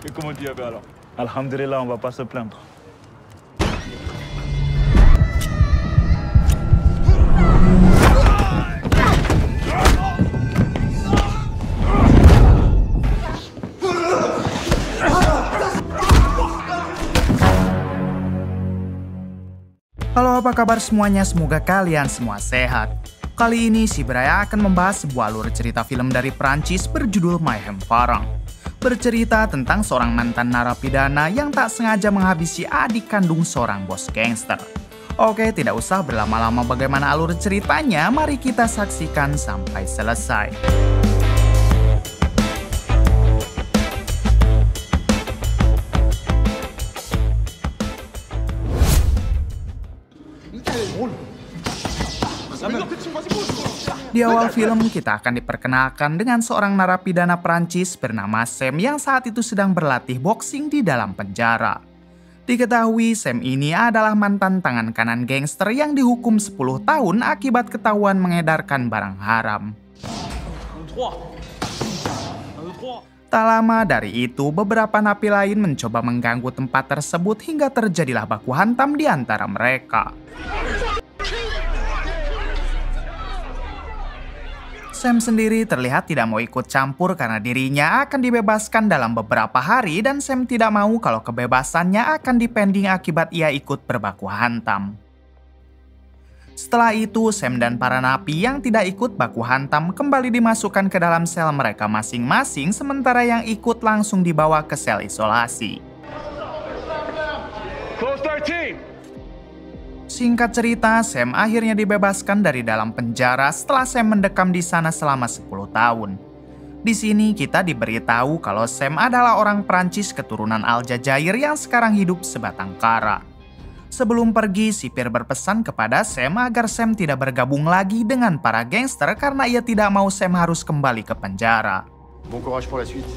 Et comment tu y vas alors? Alhamdulillah, on va pas se plaindre. Halo, apa kabar semuanya? Semoga kalian semua sehat. Kali ini si Braya akan membahas sebuah alur cerita film dari Prancis berjudul Mayhem Farang. Bercerita tentang seorang mantan narapidana yang tak sengaja menghabisi adik kandung seorang bos gangster. Oke, tidak usah berlama-lama bagaimana alur ceritanya, mari kita saksikan sampai selesai. Di awal film kita akan diperkenalkan dengan seorang narapidana Prancis bernama Sam yang saat itu sedang berlatih boxing di dalam penjara. Diketahui Sam ini adalah mantan tangan kanan gangster yang dihukum 10 tahun akibat ketahuan mengedarkan barang haram. Tak lama dari itu, beberapa napi lain mencoba mengganggu tempat tersebut hingga terjadilah baku hantam di antara mereka. Sam sendiri terlihat tidak mau ikut campur karena dirinya akan dibebaskan dalam beberapa hari dan Sam tidak mau kalau kebebasannya akan dipending akibat ia ikut berbaku hantam. Setelah itu, Sam dan para napi yang tidak ikut baku hantam kembali dimasukkan ke dalam sel mereka masing-masing, sementara yang ikut langsung dibawa ke sel isolasi. Singkat cerita, Sam akhirnya dibebaskan dari dalam penjara setelah Sam mendekam di sana selama 10 tahun. Di sini kita diberitahu kalau Sam adalah orang Prancis keturunan Aljazair yang sekarang hidup sebatang kara. Sebelum pergi, sipir berpesan kepada Sam agar Sam tidak bergabung lagi dengan para gangster karena ia tidak mau Sam harus kembali ke penjara. Bon courage pour la suite.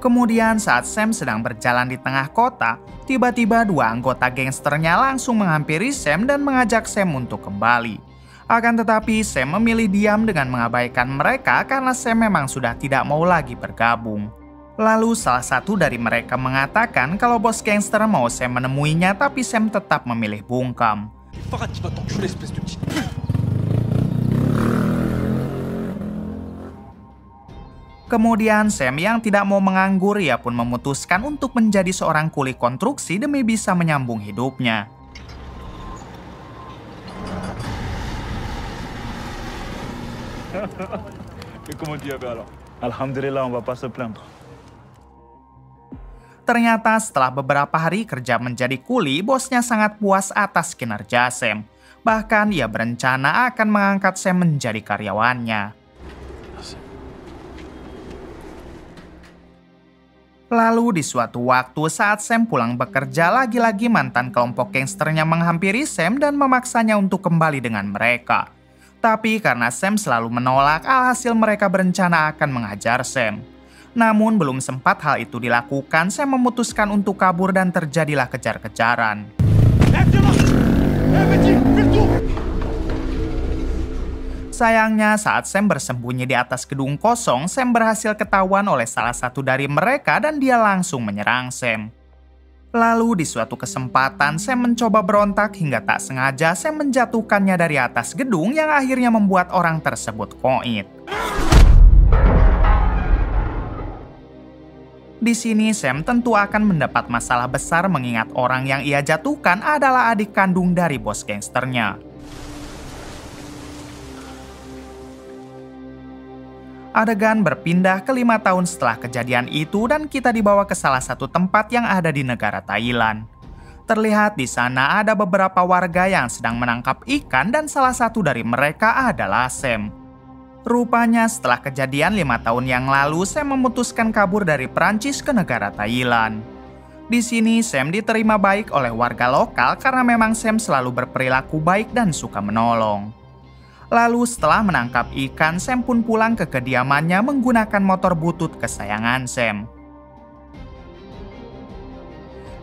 Kemudian saat Sam sedang berjalan di tengah kota, tiba-tiba dua anggota gangsternya langsung menghampiri Sam dan mengajak Sam untuk kembali. Akan tetapi Sam memilih diam dengan mengabaikan mereka karena Sam memang sudah tidak mau lagi bergabung. Lalu salah satu dari mereka mengatakan kalau bos gangster mau Sam menemuinya tapi Sam tetap memilih bungkam. Kemudian Sam yang tidak mau menganggur, ia pun memutuskan untuk menjadi seorang kuli konstruksi demi bisa menyambung hidupnya. Et comment tu y vas alors? Alhamdulillah, on va pas se plaindre. Ternyata setelah beberapa hari kerja menjadi kuli, bosnya sangat puas atas kinerja Sam. Bahkan ia berencana akan mengangkat Sam menjadi karyawannya. Lalu di suatu waktu saat Sam pulang bekerja, lagi-lagi mantan kelompok gangsternya menghampiri Sam dan memaksanya untuk kembali dengan mereka. Tapi karena Sam selalu menolak, alhasil mereka berencana akan menghajar Sam. Namun belum sempat hal itu dilakukan, Sam memutuskan untuk kabur dan terjadilah kejar-kejaran. Sayangnya saat Sam bersembunyi di atas gedung kosong, Sam berhasil ketahuan oleh salah satu dari mereka dan dia langsung menyerang Sam. Lalu di suatu kesempatan Sam mencoba berontak hingga tak sengaja Sam menjatuhkannya dari atas gedung yang akhirnya membuat orang tersebut koit. Di sini Sam tentu akan mendapat masalah besar mengingat orang yang ia jatuhkan adalah adik kandung dari bos gangsternya. Adegan berpindah ke 5 tahun setelah kejadian itu dan kita dibawa ke salah satu tempat yang ada di negara Thailand. Terlihat di sana ada beberapa warga yang sedang menangkap ikan dan salah satu dari mereka adalah Sam. Rupanya setelah kejadian 5 tahun yang lalu, Sam memutuskan kabur dari Prancis ke negara Thailand. Di sini Sam diterima baik oleh warga lokal karena memang Sam selalu berperilaku baik dan suka menolong. Lalu setelah menangkap ikan, Sam pun pulang ke kediamannya menggunakan motor butut kesayangan Sam.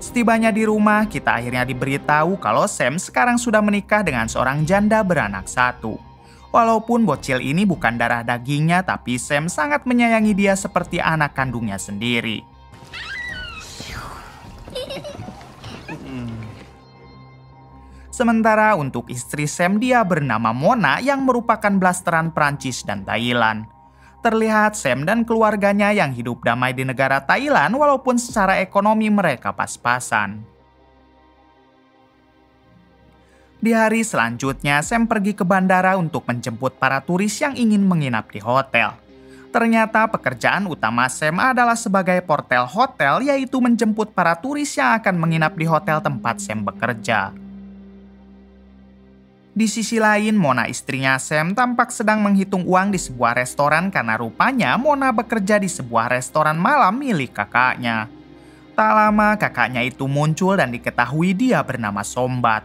Setibanya di rumah, kita akhirnya diberitahu kalau Sam sekarang sudah menikah dengan seorang janda beranak satu. Walaupun bocil ini bukan darah dagingnya, tapi Sam sangat menyayangi dia seperti anak kandungnya sendiri. Sementara untuk istri Sam, dia bernama Mona yang merupakan blasteran Prancis dan Thailand. Terlihat Sam dan keluarganya yang hidup damai di negara Thailand walaupun secara ekonomi mereka pas-pasan. Di hari selanjutnya, Sam pergi ke bandara untuk menjemput para turis yang ingin menginap di hotel. Ternyata pekerjaan utama Sam adalah sebagai portel hotel, yaitu menjemput para turis yang akan menginap di hotel tempat Sam bekerja. Di sisi lain, Mona istrinya Sam tampak sedang menghitung uang di sebuah restoran karena rupanya Mona bekerja di sebuah restoran malam milik kakaknya. Tak lama kakaknya itu muncul dan diketahui dia bernama Sombat.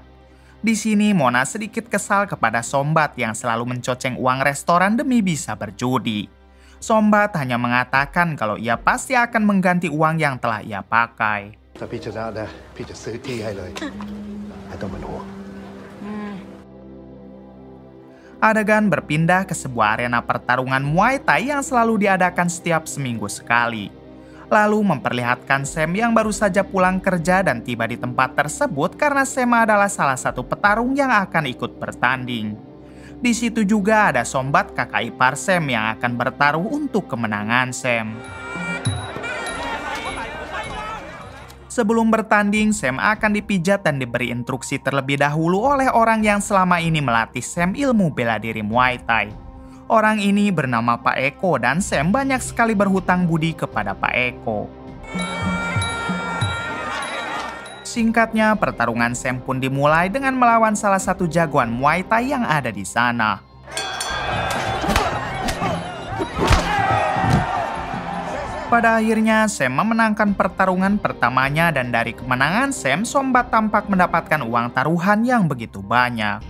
Di sini Mona sedikit kesal kepada Sombat yang selalu mencoceng uang restoran demi bisa berjudi. Sombat hanya mengatakan kalau ia pasti akan mengganti uang yang telah ia pakai. Adegan berpindah ke sebuah arena pertarungan Muay Thai yang selalu diadakan setiap seminggu sekali. Lalu memperlihatkan Sam yang baru saja pulang kerja dan tiba di tempat tersebut karena Sam adalah salah satu petarung yang akan ikut bertanding. Di situ juga ada Sombat kakak ipar Sam yang akan bertaruh untuk kemenangan Sam. Sebelum bertanding, Sam akan dipijat dan diberi instruksi terlebih dahulu oleh orang yang selama ini melatih Sam ilmu bela diri Muay Thai. Orang ini bernama Pak Eko dan Sam banyak sekali berhutang budi kepada Pak Eko. Singkatnya, pertarungan Sam pun dimulai dengan melawan salah satu jagoan Muay Thai yang ada di sana. Pada akhirnya, Sam memenangkan pertarungan pertamanya dan dari kemenangan Sam, Sombat tampak mendapatkan uang taruhan yang begitu banyak.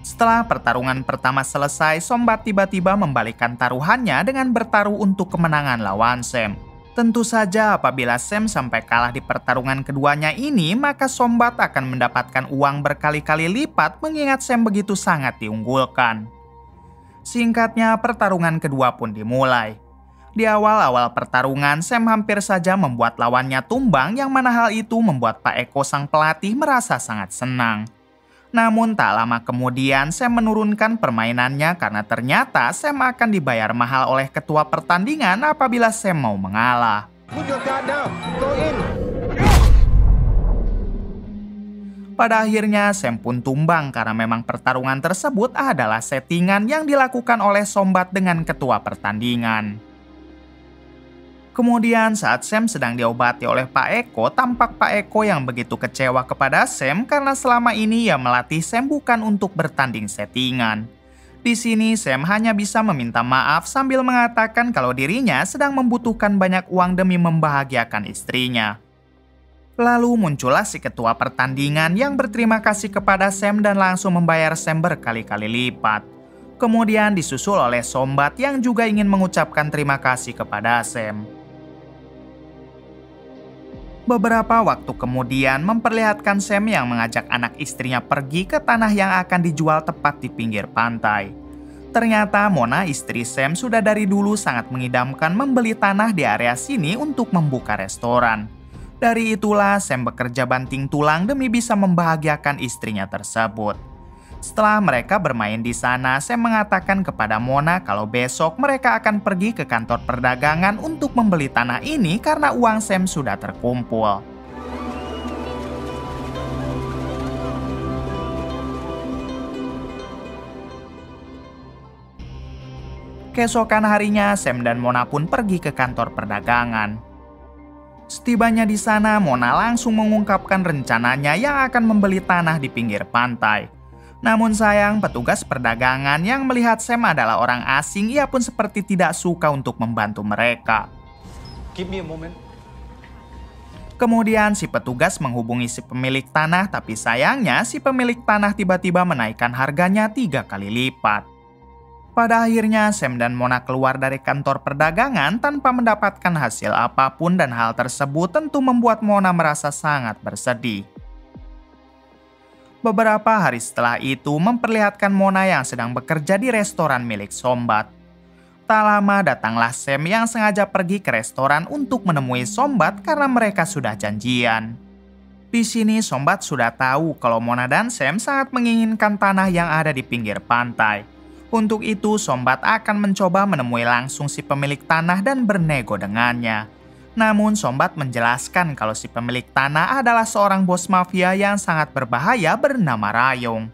Setelah pertarungan pertama selesai, Sombat tiba-tiba membalikkan taruhannya dengan bertaruh untuk kemenangan lawan Sam. Tentu saja apabila Sam sampai kalah di pertarungan keduanya ini, maka Sombat akan mendapatkan uang berkali-kali lipat mengingat Sam begitu sangat diunggulkan. Singkatnya, pertarungan kedua pun dimulai. Di awal-awal pertarungan, Sam hampir saja membuat lawannya tumbang yang mana hal itu membuat Pak Eko sang pelatih merasa sangat senang. Namun tak lama kemudian Sam menurunkan permainannya karena ternyata Sam akan dibayar mahal oleh ketua pertandingan apabila Sam mau mengalah. Pada akhirnya Sam pun tumbang karena memang pertarungan tersebut adalah settingan yang dilakukan oleh Sombat dengan ketua pertandingan. Kemudian saat Sam sedang diobati oleh Pak Eko, tampak Pak Eko yang begitu kecewa kepada Sam karena selama ini ia melatih Sam bukan untuk bertanding settingan. Di sini Sam hanya bisa meminta maaf sambil mengatakan kalau dirinya sedang membutuhkan banyak uang demi membahagiakan istrinya. Lalu muncullah si ketua pertandingan yang berterima kasih kepada Sam dan langsung membayar Sam berkali-kali lipat. Kemudian disusul oleh Sombat yang juga ingin mengucapkan terima kasih kepada Sam. Beberapa waktu kemudian memperlihatkan Sam yang mengajak anak istrinya pergi ke tanah yang akan dijual tepat di pinggir pantai. Ternyata Mona istri Sam sudah dari dulu sangat mengidamkan membeli tanah di area sini untuk membuka restoran. Dari itulah Sam bekerja banting tulang demi bisa membahagiakan istrinya tersebut. Setelah mereka bermain di sana, Sam mengatakan kepada Mona kalau besok mereka akan pergi ke kantor perdagangan untuk membeli tanah ini karena uang Sam sudah terkumpul. Keesokan harinya, Sam dan Mona pun pergi ke kantor perdagangan. Setibanya di sana, Mona langsung mengungkapkan rencananya yang akan membeli tanah di pinggir pantai. Namun sayang, petugas perdagangan yang melihat Sam adalah orang asing, ia pun seperti tidak suka untuk membantu mereka. Give me a moment. Kemudian si petugas menghubungi si pemilik tanah, tapi sayangnya si pemilik tanah tiba-tiba menaikkan harganya 3 kali lipat. Pada akhirnya Sam dan Mona keluar dari kantor perdagangan tanpa mendapatkan hasil apapun dan hal tersebut tentu membuat Mona merasa sangat bersedih. Beberapa hari setelah itu memperlihatkan Mona yang sedang bekerja di restoran milik Sombat. Tak lama datanglah Sam yang sengaja pergi ke restoran untuk menemui Sombat karena mereka sudah janjian. Di sini Sombat sudah tahu kalau Mona dan Sam sangat menginginkan tanah yang ada di pinggir pantai. Untuk itu Sombat akan mencoba menemui langsung si pemilik tanah dan bernego dengannya. Namun Sombat menjelaskan kalau si pemilik tanah adalah seorang bos mafia yang sangat berbahaya bernama Rayong.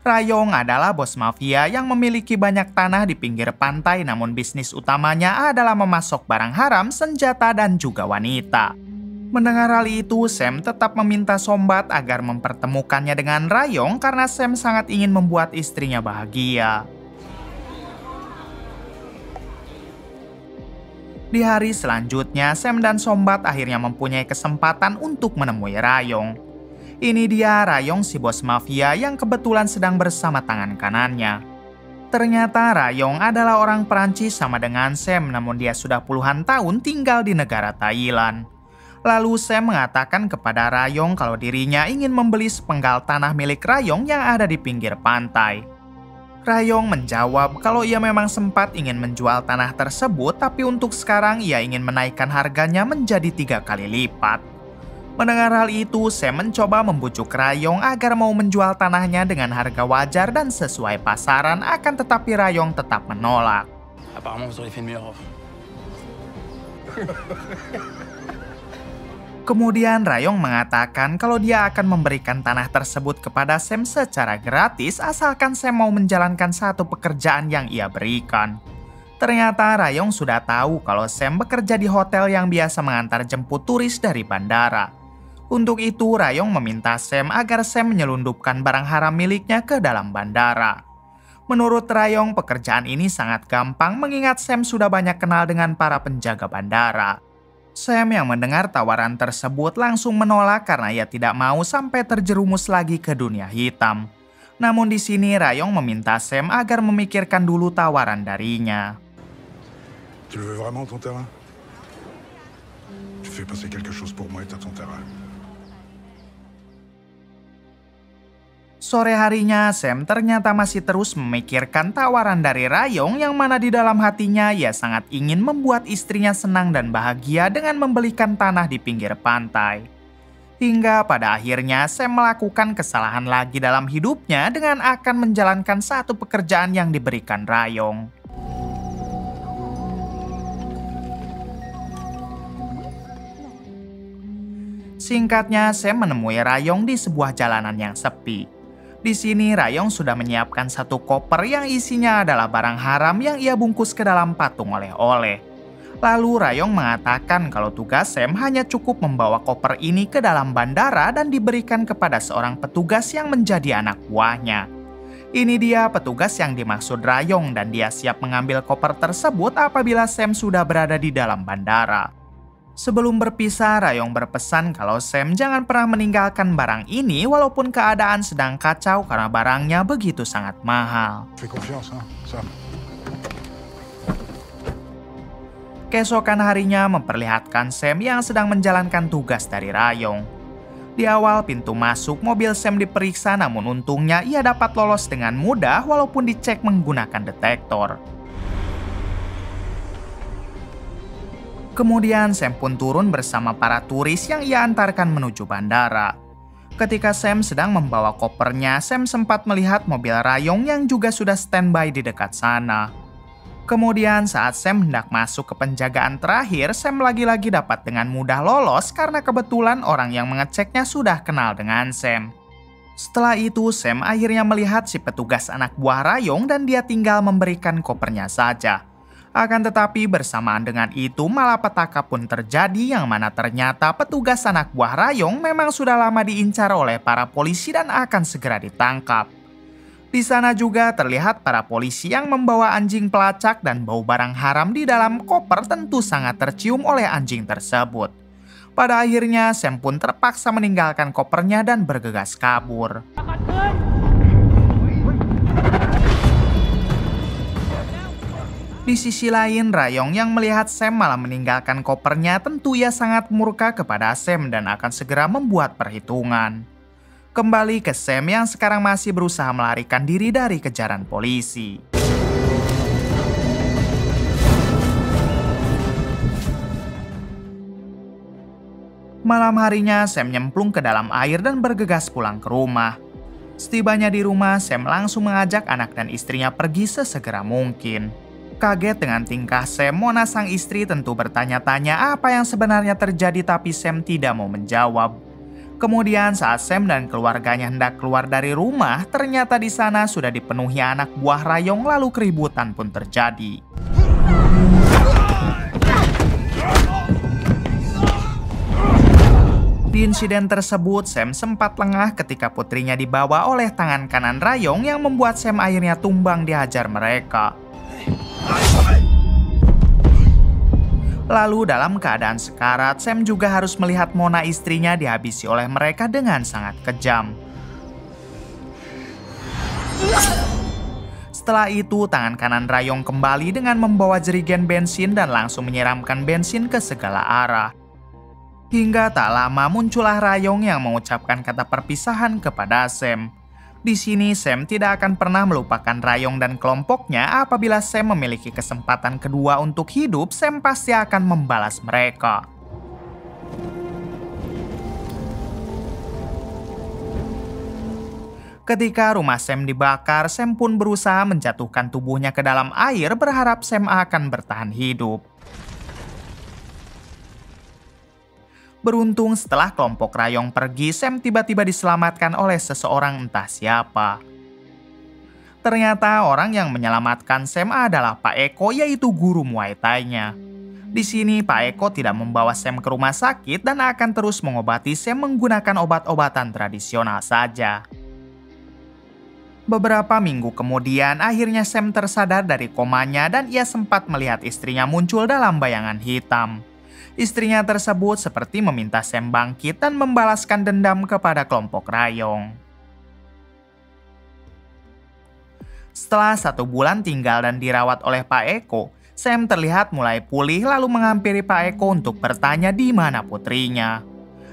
Rayong adalah bos mafia yang memiliki banyak tanah di pinggir pantai, namun bisnis utamanya adalah memasok barang haram, senjata, dan juga wanita. Mendengar hal itu, Sam tetap meminta Sombat agar mempertemukannya dengan Rayong karena Sam sangat ingin membuat istrinya bahagia. Di hari selanjutnya, Sam dan Sombat akhirnya mempunyai kesempatan untuk menemui Rayong. Ini dia Rayong, si bos mafia yang kebetulan sedang bersama tangan kanannya. Ternyata Rayong adalah orang Perancis sama dengan Sam, namun dia sudah puluhan tahun tinggal di negara Thailand. Lalu Sam mengatakan kepada Rayong kalau dirinya ingin membeli sepenggal tanah milik Rayong yang ada di pinggir pantai. Rayong menjawab kalau ia memang sempat ingin menjual tanah tersebut, tapi untuk sekarang ia ingin menaikkan harganya menjadi 3 kali lipat. Mendengar hal itu, Sam mencoba membujuk Rayong agar mau menjual tanahnya dengan harga wajar dan sesuai pasaran, akan tetapi Rayong tetap menolak. Kemudian Rayong mengatakan kalau dia akan memberikan tanah tersebut kepada Sam secara gratis asalkan Sam mau menjalankan satu pekerjaan yang ia berikan. Ternyata Rayong sudah tahu kalau Sam bekerja di hotel yang biasa mengantar jemput turis dari bandara. Untuk itu Rayong meminta Sam agar Sam menyelundupkan barang haram miliknya ke dalam bandara. Menurut Rayong, pekerjaan ini sangat gampang mengingat Sam sudah banyak kenal dengan para penjaga bandara. Sam yang mendengar tawaran tersebut langsung menolak karena ia tidak mau sampai terjerumus lagi ke dunia hitam. Namun di sini Rayong meminta Sam agar memikirkan dulu tawaran darinya. Tu le veux vraiment ton terrain? Tu fais passer quelque chose pour moi et t'as ton terrain. Sore harinya, Sam ternyata masih terus memikirkan tawaran dari Rayong yang mana di dalam hatinya ia sangat ingin membuat istrinya senang dan bahagia dengan membelikan tanah di pinggir pantai. Hingga pada akhirnya Sam melakukan kesalahan lagi dalam hidupnya dengan akan menjalankan satu pekerjaan yang diberikan Rayong. Singkatnya, Sam menemui Rayong di sebuah jalanan yang sepi. Di sini Rayong sudah menyiapkan satu koper yang isinya adalah barang haram yang ia bungkus ke dalam patung oleh-oleh. Lalu Rayong mengatakan kalau tugas Sam hanya cukup membawa koper ini ke dalam bandara dan diberikan kepada seorang petugas yang menjadi anak buahnya. Ini dia petugas yang dimaksud Rayong dan dia siap mengambil koper tersebut apabila Sam sudah berada di dalam bandara. Sebelum berpisah, Rayong berpesan kalau Sam jangan pernah meninggalkan barang ini walaupun keadaan sedang kacau karena barangnya begitu sangat mahal. Keesokan harinya memperlihatkan Sam yang sedang menjalankan tugas dari Rayong. Di awal pintu masuk, mobil Sam diperiksa namun untungnya ia dapat lolos dengan mudah walaupun dicek menggunakan detektor. Kemudian Sam pun turun bersama para turis yang ia antarkan menuju bandara. Ketika Sam sedang membawa kopernya, Sam sempat melihat mobil Rayong yang juga sudah standby di dekat sana. Kemudian saat Sam hendak masuk ke penjagaan terakhir, Sam lagi-lagi dapat dengan mudah lolos karena kebetulan orang yang mengeceknya sudah kenal dengan Sam. Setelah itu Sam akhirnya melihat si petugas anak buah Rayong dan dia tinggal memberikan kopernya saja. Akan tetapi bersamaan dengan itu malapetaka pun terjadi yang mana ternyata petugas anak buah Rayong memang sudah lama diincar oleh para polisi dan akan segera ditangkap. Di sana juga terlihat para polisi yang membawa anjing pelacak dan bau barang haram di dalam koper tentu sangat tercium oleh anjing tersebut. Pada akhirnya Sam pun terpaksa meninggalkan kopernya dan bergegas kabur. Di sisi lain, Rayong yang melihat Sam malah meninggalkan kopernya tentu ia sangat murka kepada Sam dan akan segera membuat perhitungan. Kembali ke Sam yang sekarang masih berusaha melarikan diri dari kejaran polisi. Malam harinya, Sam nyemplung ke dalam air dan bergegas pulang ke rumah. Setibanya di rumah, Sam langsung mengajak anak dan istrinya pergi sesegera mungkin. Kaget dengan tingkah Sam, Mona sang istri tentu bertanya-tanya apa yang sebenarnya terjadi, tapi Sam tidak mau menjawab. Kemudian saat Sam dan keluarganya hendak keluar dari rumah, ternyata di sana sudah dipenuhi anak buah Rayong, lalu keributan pun terjadi. Di insiden tersebut, Sam sempat lengah ketika putrinya dibawa oleh tangan kanan Rayong yang membuat Sam akhirnya tumbang dihajar mereka. Lalu dalam keadaan sekarat, Sam juga harus melihat Mona istrinya dihabisi oleh mereka dengan sangat kejam. Setelah itu, tangan kanan Rayong kembali dengan membawa jerigen bensin dan langsung menyiramkan bensin ke segala arah. Hingga tak lama muncullah Rayong yang mengucapkan kata perpisahan kepada Sam. Di sini Sam tidak akan pernah melupakan Rayong dan kelompoknya. Apabila Sam memiliki kesempatan kedua untuk hidup, Sam pasti akan membalas mereka. Ketika rumah Sam dibakar, Sam pun berusaha menjatuhkan tubuhnya ke dalam air berharap Sam akan bertahan hidup. Beruntung setelah kelompok Rayong pergi, Sam tiba-tiba diselamatkan oleh seseorang entah siapa. Ternyata orang yang menyelamatkan Sam adalah Pak Eko, yaitu guru Muay Thai-nya. Di sini Pak Eko tidak membawa Sam ke rumah sakit dan akan terus mengobati Sam menggunakan obat-obatan tradisional saja. Beberapa minggu kemudian, akhirnya Sam tersadar dari komanya dan ia sempat melihat istrinya muncul dalam bayangan hitam. Istrinya tersebut seperti meminta Sam bangkit dan membalaskan dendam kepada kelompok Rayong. Setelah 1 bulan tinggal dan dirawat oleh Pak Eko, Sam terlihat mulai pulih lalu menghampiri Pak Eko untuk bertanya di mana putrinya.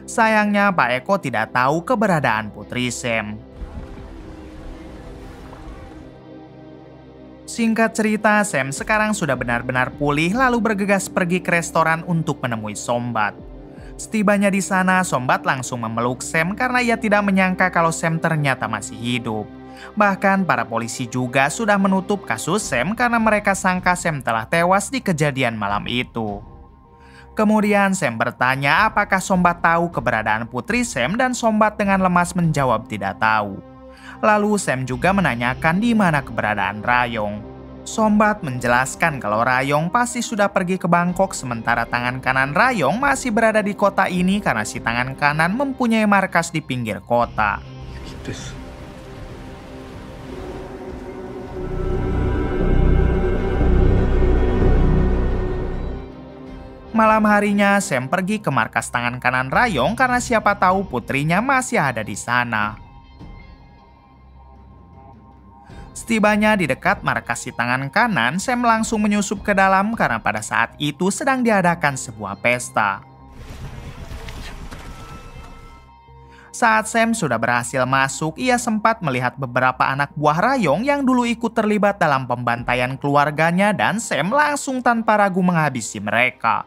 Sayangnya Pak Eko tidak tahu keberadaan putri Sam. Singkat cerita, Sam sekarang sudah benar-benar pulih lalu bergegas pergi ke restoran untuk menemui Sombat. Setibanya di sana, Sombat langsung memeluk Sam karena ia tidak menyangka kalau Sam ternyata masih hidup. Bahkan para polisi juga sudah menutup kasus Sam karena mereka sangka Sam telah tewas di kejadian malam itu. Kemudian Sam bertanya apakah Sombat tahu keberadaan putri Sam dan Sombat dengan lemas menjawab tidak tahu. Lalu Sam juga menanyakan di mana keberadaan Rayong. Sombat menjelaskan kalau Rayong pasti sudah pergi ke Bangkok sementara tangan kanan Rayong masih berada di kota ini karena si tangan kanan mempunyai markas di pinggir kota. Malam harinya Sam pergi ke markas tangan kanan Rayong karena siapa tahu putrinya masih ada di sana. Setibanya di dekat markas si tangan kanan, Sam langsung menyusup ke dalam karena pada saat itu sedang diadakan sebuah pesta. Saat Sam sudah berhasil masuk, ia sempat melihat beberapa anak buah Rayong yang dulu ikut terlibat dalam pembantaian keluarganya dan Sam langsung tanpa ragu menghabisi mereka.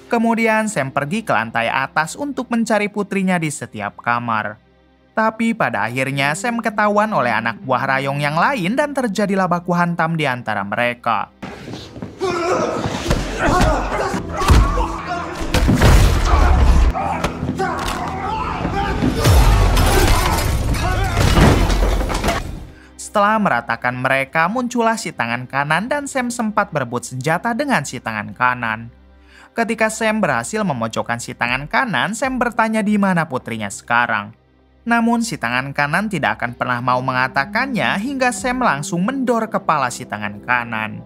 Kemudian Sam pergi ke lantai atas untuk mencari putrinya di setiap kamar. Tapi pada akhirnya Sam ketahuan oleh anak buah Rayong yang lain dan terjadilah baku hantam di antara mereka. Setelah meratakan mereka, muncullah si tangan kanan dan Sam sempat berebut senjata dengan si tangan kanan. Ketika Sam berhasil memojokkan si tangan kanan, Sam bertanya di mana putrinya sekarang. Namun si tangan kanan tidak akan pernah mau mengatakannya hingga Sam langsung mendor kepala si tangan kanan.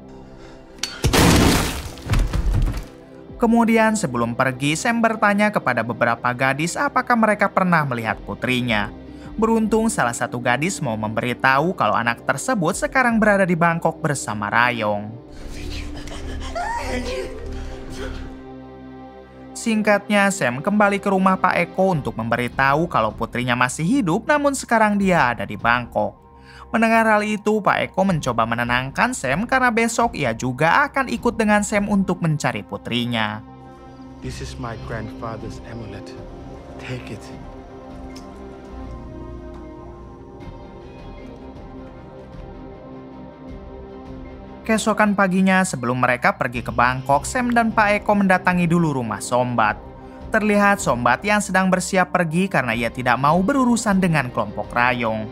Kemudian sebelum pergi, Sam bertanya kepada beberapa gadis apakah mereka pernah melihat putrinya. Beruntung salah satu gadis mau memberitahu kalau anak tersebut sekarang berada di Bangkok bersama Rayong. Singkatnya, Sam kembali ke rumah Pak Eko untuk memberitahu kalau putrinya masih hidup, namun sekarang dia ada di Bangkok. Mendengar hal itu, Pak Eko mencoba menenangkan Sam karena besok ia juga akan ikut dengan Sam untuk mencari putrinya. This is my grandfather's amulet. Take it. Keesokan paginya, sebelum mereka pergi ke Bangkok, Sam dan Pak Eko mendatangi dulu rumah Sombat. Terlihat Sombat yang sedang bersiap pergi karena ia tidak mau berurusan dengan kelompok Rayong.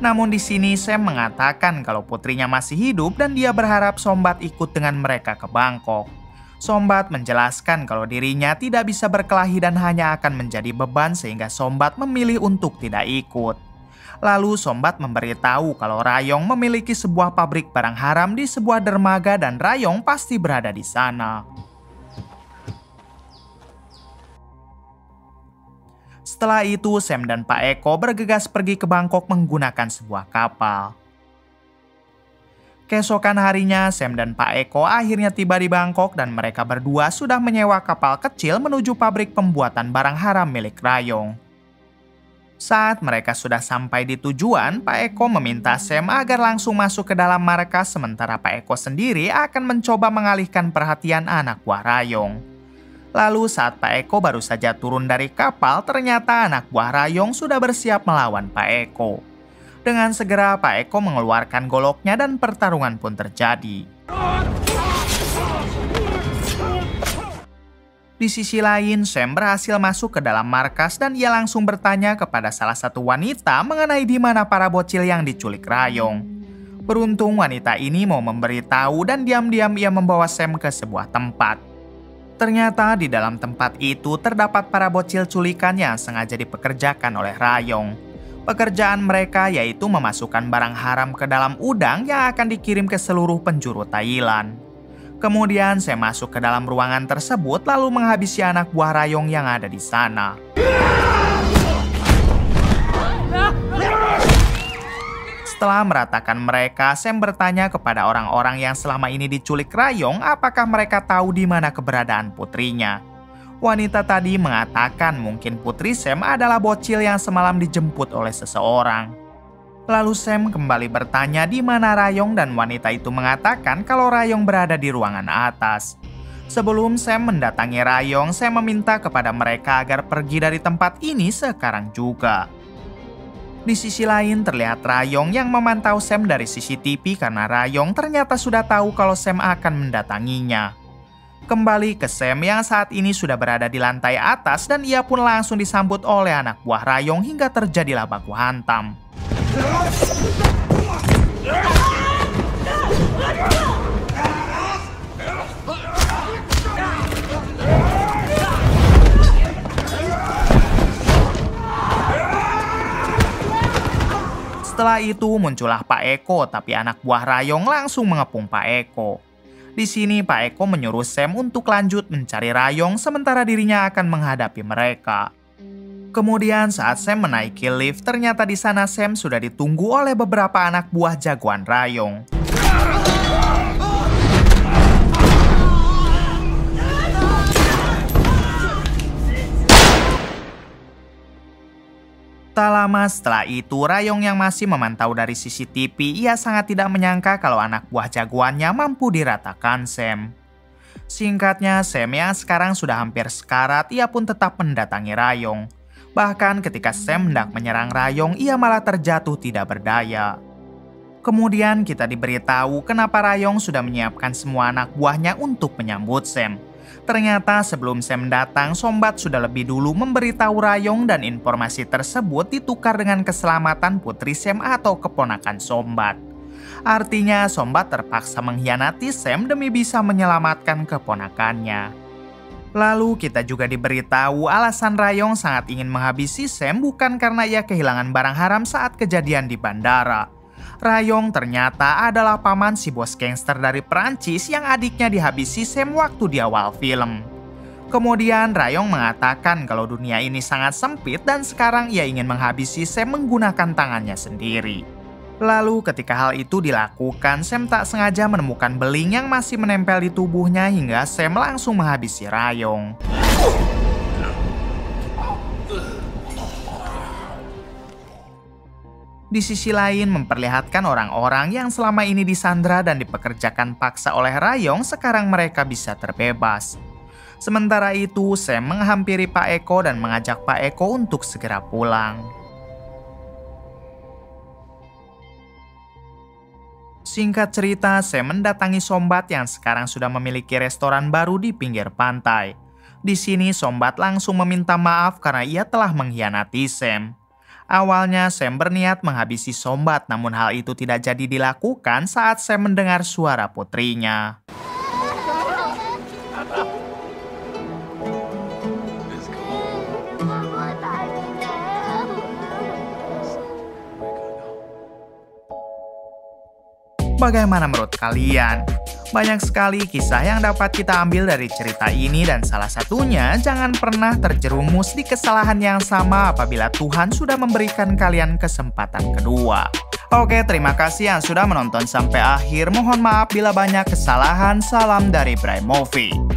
Namun di sini Sam mengatakan kalau putrinya masih hidup dan dia berharap Sombat ikut dengan mereka ke Bangkok. Sombat menjelaskan kalau dirinya tidak bisa berkelahi dan hanya akan menjadi beban sehingga Sombat memilih untuk tidak ikut. Lalu Sombat memberitahu kalau Rayong memiliki sebuah pabrik barang haram di sebuah dermaga dan Rayong pasti berada di sana. Setelah itu, Sam dan Pak Eko bergegas pergi ke Bangkok menggunakan sebuah kapal. Keesokan harinya, Sam dan Pak Eko akhirnya tiba di Bangkok dan mereka berdua sudah menyewa kapal kecil menuju pabrik pembuatan barang haram milik Rayong. Saat mereka sudah sampai di tujuan, Pak Eko meminta Sam agar langsung masuk ke dalam markas sementara Pak Eko sendiri akan mencoba mengalihkan perhatian anak buah Rayong. Lalu saat Pak Eko baru saja turun dari kapal, ternyata anak buah Rayong sudah bersiap melawan Pak Eko. Dengan segera Pak Eko mengeluarkan goloknya dan pertarungan pun terjadi. Di sisi lain, Sam berhasil masuk ke dalam markas dan ia langsung bertanya kepada salah satu wanita mengenai di mana para bocil yang diculik Rayong. Beruntung wanita ini mau memberitahu dan diam-diam ia membawa Sam ke sebuah tempat. Ternyata di dalam tempat itu terdapat para bocil culikan yang sengaja dipekerjakan oleh Rayong. Pekerjaan mereka yaitu memasukkan barang haram ke dalam udang yang akan dikirim ke seluruh penjuru Thailand. Kemudian saya masuk ke dalam ruangan tersebut lalu menghabisi anak buah Rayong yang ada di sana. Setelah meratakan mereka, Sam bertanya kepada orang-orang yang selama ini diculik Rayong apakah mereka tahu di mana keberadaan putrinya. Wanita tadi mengatakan mungkin putri Sam adalah bocil yang semalam dijemput oleh seseorang. Lalu Sam kembali bertanya di mana Rayong dan wanita itu mengatakan kalau Rayong berada di ruangan atas. Sebelum Sam mendatangi Rayong, Sam meminta kepada mereka agar pergi dari tempat ini sekarang juga. Di sisi lain terlihat Rayong yang memantau Sam dari CCTV karena Rayong ternyata sudah tahu kalau Sam akan mendatanginya. Kembali ke Sam yang saat ini sudah berada di lantai atas dan ia pun langsung disambut oleh anak buah Rayong hingga terjadilah baku hantam. Setelah itu muncullah Pak Eko, tapi anak buah Rayong langsung mengepung Pak Eko. Di sini Pak Eko menyuruh Sam untuk lanjut mencari Rayong sementara dirinya akan menghadapi mereka. Kemudian saat Sam menaiki lift, ternyata di sana Sam sudah ditunggu oleh beberapa anak buah jagoan Rayong. Tak lama setelah itu, Rayong yang masih memantau dari CCTV, ia sangat tidak menyangka kalau anak buah jagoannya mampu diratakan Sam. Singkatnya, Sam yang sekarang sudah hampir sekarat, ia pun tetap mendatangi Rayong. Bahkan ketika Sam hendak menyerang Rayong, ia malah terjatuh tidak berdaya. Kemudian kita diberitahu kenapa Rayong sudah menyiapkan semua anak buahnya untuk menyambut Sam. Ternyata sebelum Sam datang, Sombat sudah lebih dulu memberitahu Rayong dan informasi tersebut ditukar dengan keselamatan putri Sam atau keponakan Sombat. Artinya Sombat terpaksa mengkhianati Sam demi bisa menyelamatkan keponakannya. Lalu kita juga diberitahu alasan Rayong sangat ingin menghabisi Sam bukan karena ia kehilangan barang haram saat kejadian di bandara. Rayong ternyata adalah paman si bos gangster dari Perancis yang adiknya dihabisi Sam waktu di awal film. Kemudian Rayong mengatakan kalau dunia ini sangat sempit dan sekarang ia ingin menghabisi Sam menggunakan tangannya sendiri. Lalu ketika hal itu dilakukan, Sam tak sengaja menemukan beling yang masih menempel di tubuhnya hingga Sam langsung menghabisi Rayong. Di sisi lain memperlihatkan orang-orang yang selama ini disandra dan dipekerjakan paksa oleh Rayong sekarang mereka bisa terbebas. Sementara itu Sam menghampiri Pak Eko dan mengajak Pak Eko untuk segera pulang. Singkat cerita, Sam mendatangi Sombat yang sekarang sudah memiliki restoran baru di pinggir pantai. Di sini Sombat langsung meminta maaf karena ia telah mengkhianati Sam. Awalnya Sam berniat menghabisi Sombat, namun hal itu tidak jadi dilakukan saat Sam mendengar suara putrinya. Bagaimana menurut kalian? Banyak sekali kisah yang dapat kita ambil dari cerita ini dan salah satunya jangan pernah terjerumus di kesalahan yang sama apabila Tuhan sudah memberikan kalian kesempatan kedua. Oke, terima kasih yang sudah menonton sampai akhir. Mohon maaf bila banyak kesalahan. Salam dari Bray Movie.